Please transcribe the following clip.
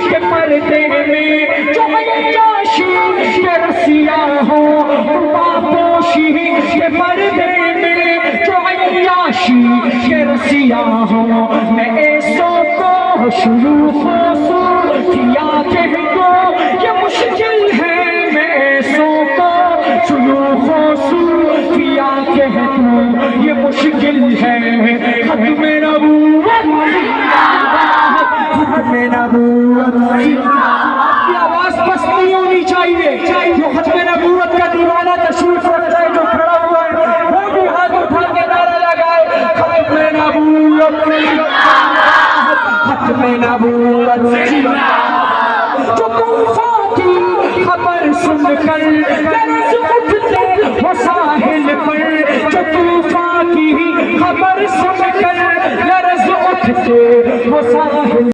के पर्दे में जो अय्याशी के रसिया हो, पापोशी के पर्दे में जो अय्याशी के रसिया हो, मैं ऐसों को शुरू किया कह दो ये मुश्किल है, मैं ऐसों को शुरू किया कह दो ये मुश्किल है। खत्म नबूवत खत्म नबूवत, आपकी आवाज बस नहीं होनी चाहिए। जो खत्म नबूवत का दीवाना तशरीफ रखता है, जो खड़ा हुआ है वो भी हाथ उठा के नारा लगाए खत्म नबूवत खत्म नबूवत। जो तूफा की खबर सुनकर लर्ज़ उठते वो साहिल पर, जो तूफा की खबर सुनकर लर्ज़ उठते वो साहिल